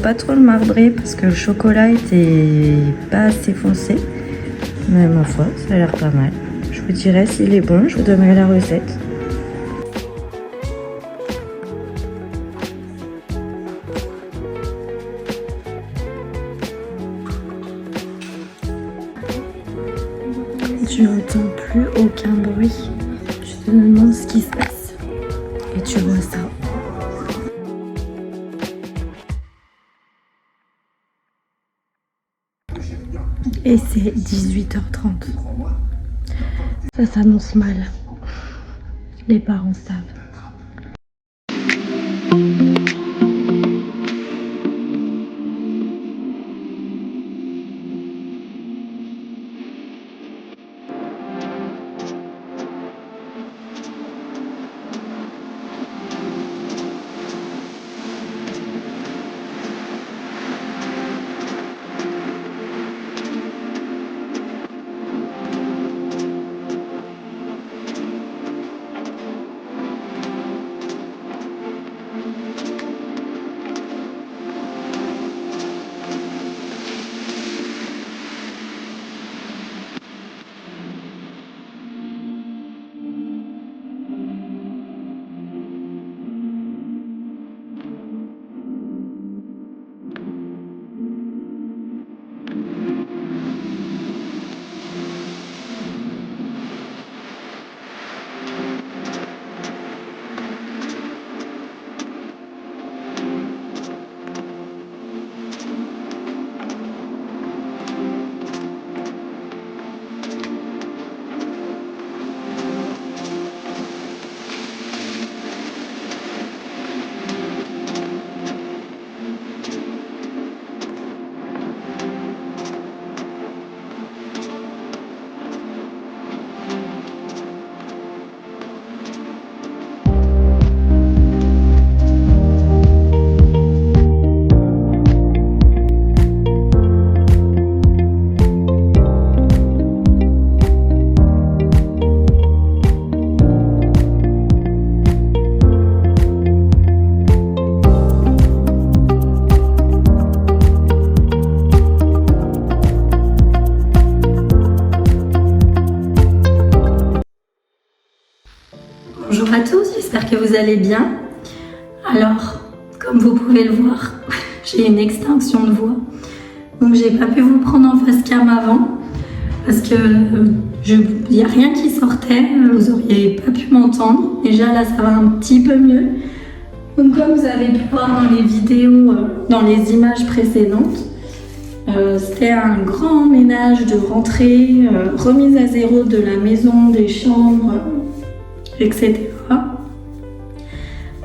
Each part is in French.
pas trop le marbrer parce que le chocolat était pas assez foncé. Mais ma foi, ça a l'air pas mal. Je vous dirai s'il est bon, je vous donnerai la recette. Tu n'entends plus aucun bruit. Tu te demandes ce qui se passe. Et tu vois ça. Et c'est 18h30. Ça s'annonce mal. Les parents savent. Bonjour à tous, j'espère que vous allez bien. Alors, comme vous pouvez le voir, j'ai une extinction de voix. Donc j'ai pas pu vous prendre en face cam avant parce que il n'y a rien qui sortait, vous auriez pas pu m'entendre. Déjà là ça va un petit peu mieux. Donc comme vous avez pu voir dans les vidéos, dans les images précédentes, c'était un grand ménage de rentrée, remise à zéro de la maison, des chambres, etc.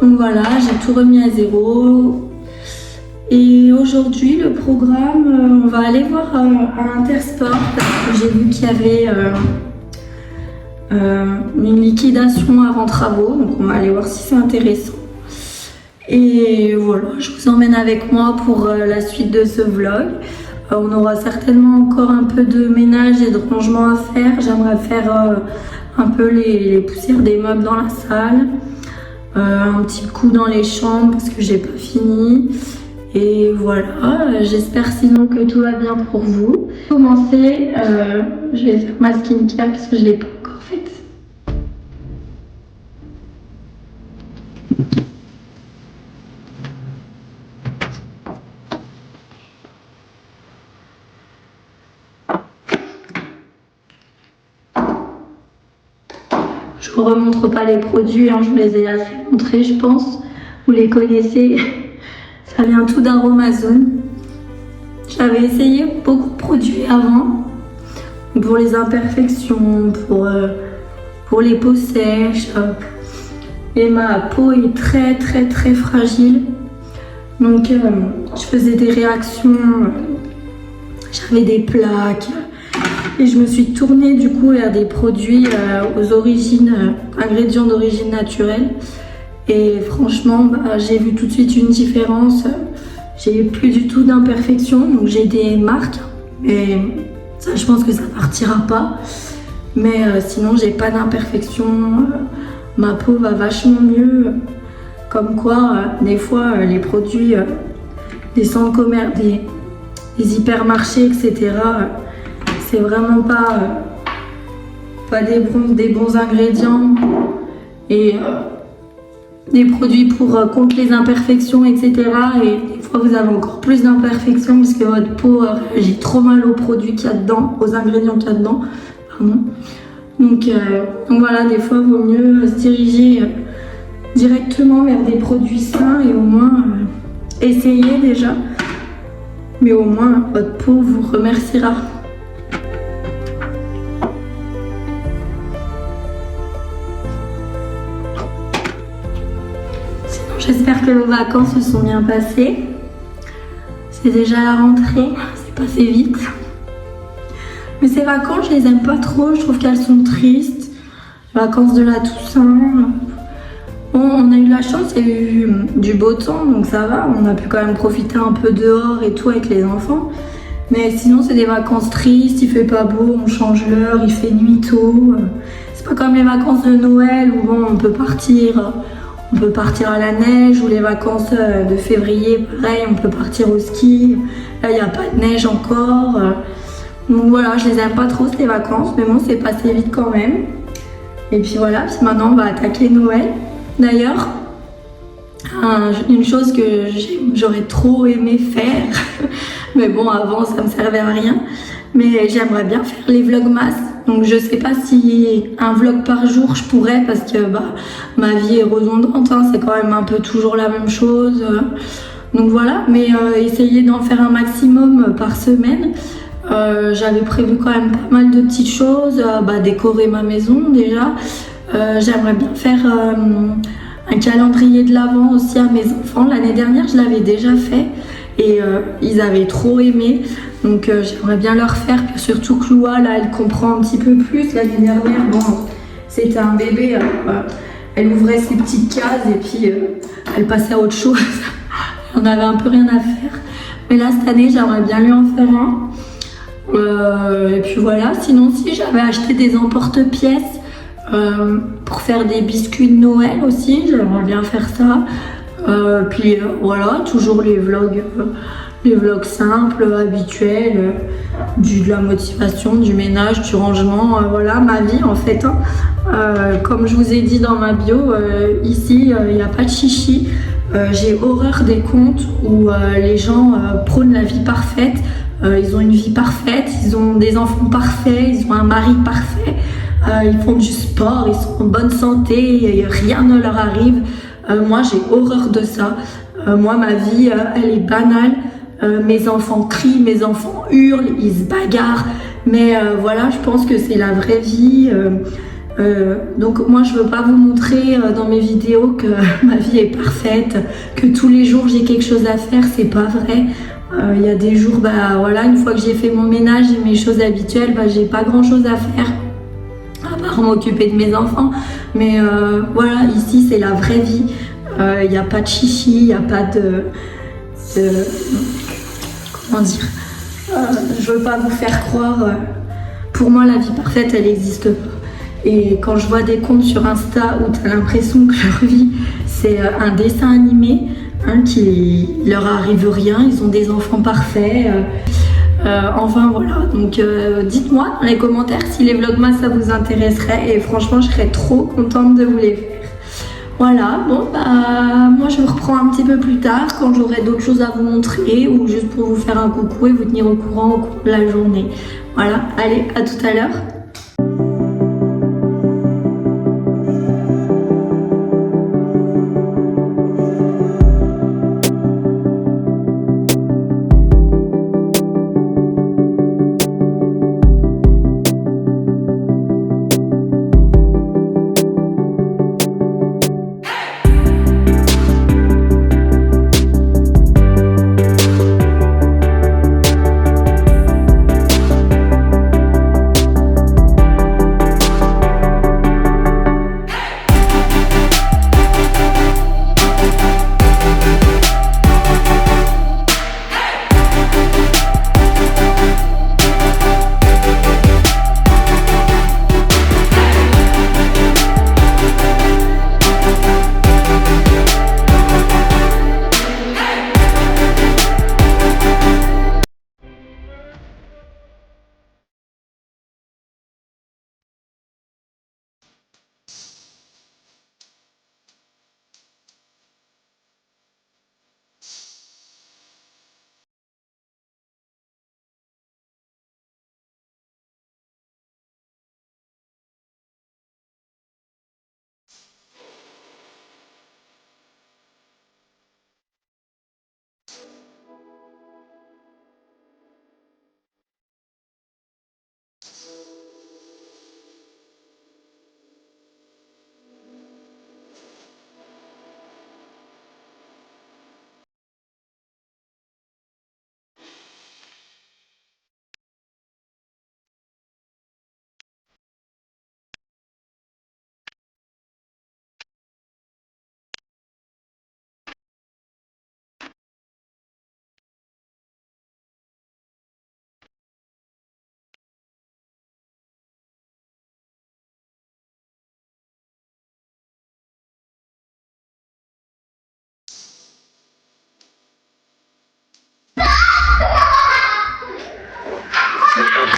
Donc voilà, j'ai tout remis à zéro. Et aujourd'hui, le programme, on va aller voir à Intersport parce que j'ai vu qu'il y avait une liquidation avant travaux. Donc on va aller voir si c'est intéressant. Et voilà, je vous emmène avec moi pour la suite de ce vlog. On aura certainement encore un peu de ménage et de rangement à faire. J'aimerais faire un peu les poussières des meubles dans la salle. Un petit coup dans les chambres parce que j'ai pas fini. Et voilà, j'espère sinon que tout va bien pour vous. Pour commencer, je vais faire ma skincare parce que je l'ai pas encore faite. Je vous remontre pas les produits, hein, je vous les ai assez montrés, je pense. Vous les connaissez. Ça vient tout d'Aromazone. J'avais essayé beaucoup de produits avant. Pour les imperfections, pour les peaux sèches. Et ma peau est très fragile. Donc je faisais des réactions. J'avais des plaques. Et je me suis tournée du coup vers des produits aux origines, ingrédients d'origine naturelle. Et franchement, j'ai vu tout de suite une différence. J'ai plus du tout d'imperfections, donc j'ai des marques. Et ça, je pense que ça partira pas. Mais sinon, j'ai pas d'imperfections. Ma peau va vachement mieux. Comme quoi, des fois, les produits centres commerciaux, des hypermarchés, etc. C'est vraiment pas des bons ingrédients et des produits contre les imperfections, etc. Et des fois vous avez encore plus d'imperfections parce que votre peau réagit trop mal aux produits qu'il y a dedans, aux ingrédients qu'il y a dedans. Pardon. Donc voilà, des fois il vaut mieux se diriger directement vers des produits sains et au moins essayer déjà. Mais au moins votre peau vous remerciera. J'espère que vos vacances se sont bien passées. C'est déjà la rentrée, c'est passé vite. Mais ces vacances, je les aime pas trop, je trouve qu'elles sont tristes. Les vacances de la Toussaint. Bon, on a eu la chance, il y a eu du beau temps, donc ça va. On a pu quand même profiter un peu dehors et tout avec les enfants. Mais sinon, c'est des vacances tristes, il fait pas beau, on change l'heure, il fait nuit tôt. C'est pas comme les vacances de Noël où bon, on peut partir à la neige, ou les vacances de février, pareil, on peut partir au ski. Là, il n'y a pas de neige encore. Donc voilà, je les aime pas trop ces vacances, mais bon, c'est passé vite quand même. Et puis voilà, puis maintenant on va attaquer Noël. D'ailleurs, une chose que j'aurais trop aimé faire, mais bon, avant ça me servait à rien, mais j'aimerais bien faire les vlogmas. Donc je sais pas si un vlog par jour je pourrais, parce que ma vie est redondante, hein, c'est quand même un peu toujours la même chose. Donc voilà, mais essayer d'en faire un maximum par semaine. J'avais prévu quand même pas mal de petites choses, décorer ma maison déjà. J'aimerais bien faire un calendrier de l'Avent aussi à mes enfants. L'année dernière je l'avais déjà fait et ils avaient trop aimé. Donc j'aimerais bien leur faire, surtout que Loua, là, elle comprend un petit peu plus. L'année dernière, bon, c'était un bébé, elle ouvrait ses petites cases et puis elle passait à autre chose. On avait un peu rien à faire. Mais là, cette année, j'aimerais bien lui en faire un. Et puis voilà, sinon si j'avais acheté des emporte-pièces pour faire des biscuits de Noël aussi, j'aimerais bien faire ça. Puis voilà, toujours les vlogs simples, habituels, de la motivation, du ménage, du rangement, voilà, ma vie en fait. Hein. Comme je vous ai dit dans ma bio, ici, il n'y a pas de chichi. J'ai horreur des comptes où les gens prônent la vie parfaite. Ils ont une vie parfaite, ils ont des enfants parfaits, ils ont un mari parfait, ils font du sport, ils sont en bonne santé, et rien ne leur arrive. Moi, j'ai horreur de ça. Moi, ma vie, elle est banale. Mes enfants crient, mes enfants hurlent, ils se bagarrent. Mais voilà, je pense que c'est la vraie vie. Donc moi, je veux pas vous montrer dans mes vidéos que ma vie est parfaite, que tous les jours j'ai quelque chose à faire. C'est pas vrai. Il y a des jours, voilà, une fois que j'ai fait mon ménage et mes choses habituelles, j'ai pas grand chose à faire à part m'occuper de mes enfants. Mais voilà, ici c'est la vraie vie. Il n'y a pas de chichi, il n'y a pas de comment dire, je veux pas vous faire croire. Pour moi, la vie parfaite, elle n'existe pas. Et quand je vois des comptes sur Insta où tu as l'impression que leur vie c'est un dessin animé, qui leur arrive rien, ils ont des enfants parfaits. Enfin voilà, donc dites-moi dans les commentaires si les vlogmas ça vous intéresserait, et franchement je serais trop contente de vous les faire. Voilà, bon moi je vous reprends un petit peu plus tard quand j'aurai d'autres choses à vous montrer, ou juste pour vous faire un coucou et vous tenir au courant au cours de la journée. Voilà, allez, à tout à l'heure.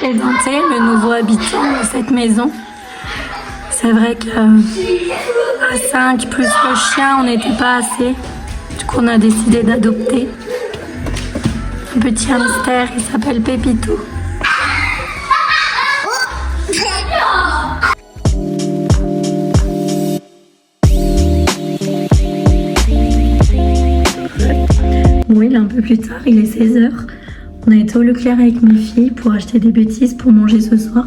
présenter le nouveau habitant de cette maison. C'est vrai qu'à 5 plus le chien, on n'était pas assez. Du coup, on a décidé d'adopter un petit hamster, il s'appelle Pépito. Oui, là, un peu plus tard, il est 16h. On a été au Leclerc avec mes filles pour acheter des bêtises pour manger ce soir.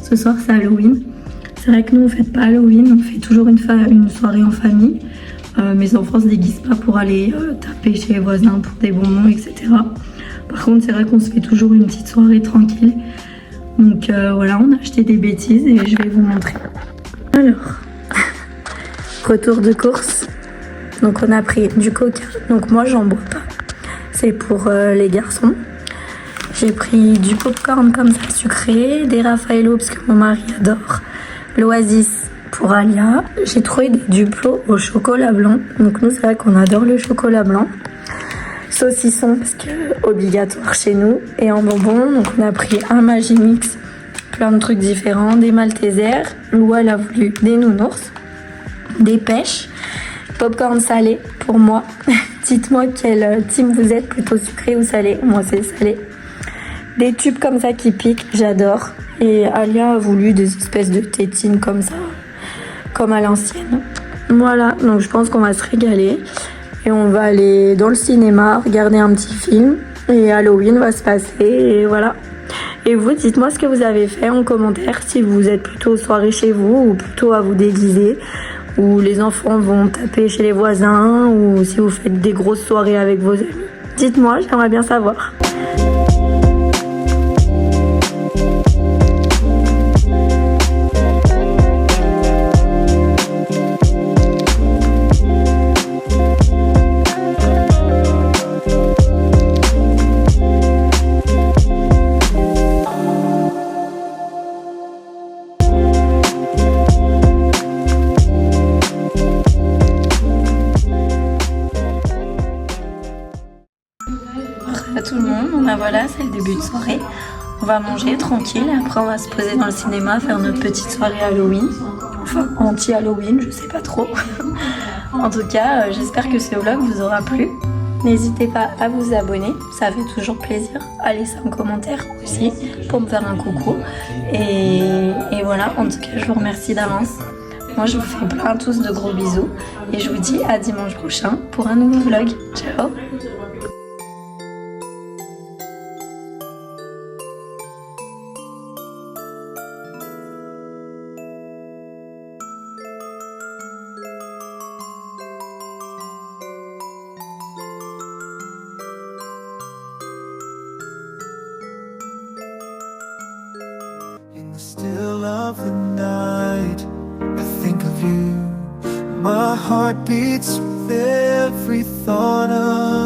Ce soir, c'est Halloween. C'est vrai que nous, on ne fait pas Halloween, on fait toujours une soirée en famille. Mes enfants se déguisent pas pour aller taper chez les voisins pour des bonbons, etc. Par contre, c'est vrai qu'on se fait toujours une petite soirée tranquille. Donc voilà, on a acheté des bêtises et je vais vous montrer. Alors, retour de course. Donc on a pris du coca. Donc moi, j'en bois pas. C'est pour les garçons. J'ai pris du popcorn comme ça sucré, des Raffaello parce que mon mari adore, l'Oasis pour Alia. J'ai trouvé des Duplo au chocolat blanc. Donc nous, c'est vrai qu'on adore le chocolat blanc. Saucisson parce que obligatoire chez nous. Et en bonbon, donc on a pris un Magimix, plein de trucs différents, des Maltesers. Lou, elle a voulu des nounours, des pêches, popcorn salé pour moi. Dites-moi quel team vous êtes, plutôt sucré ou salé. Moi, c'est salé. Des tubes comme ça qui piquent, j'adore. Et Alia a voulu des espèces de tétines comme ça, comme à l'ancienne. Voilà, donc je pense qu'on va se régaler. Et on va aller dans le cinéma, regarder un petit film. Et Halloween va se passer, et voilà. Et vous, dites-moi ce que vous avez fait en commentaire, si vous êtes plutôt soirée chez vous, ou plutôt à vous déguiser, ou les enfants vont taper chez les voisins, ou si vous faites des grosses soirées avec vos amis. Dites-moi, j'aimerais bien savoir. À tout le monde, ben voilà, c'est le début de soirée. On va manger tranquille, après on va se poser dans le cinéma, faire notre petite soirée Halloween. Enfin, anti-Halloween, je sais pas trop. En tout cas, j'espère que ce vlog vous aura plu. N'hésitez pas à vous abonner, ça fait toujours plaisir. À laisser un commentaire aussi pour me faire un coucou. Et voilà, en tout cas, je vous remercie d'avance. Moi, je vous fais plein à tous de gros bisous. Et je vous dis à dimanche prochain pour un nouveau vlog. Ciao! Still of the night, I think of you. My heart beats with every thought of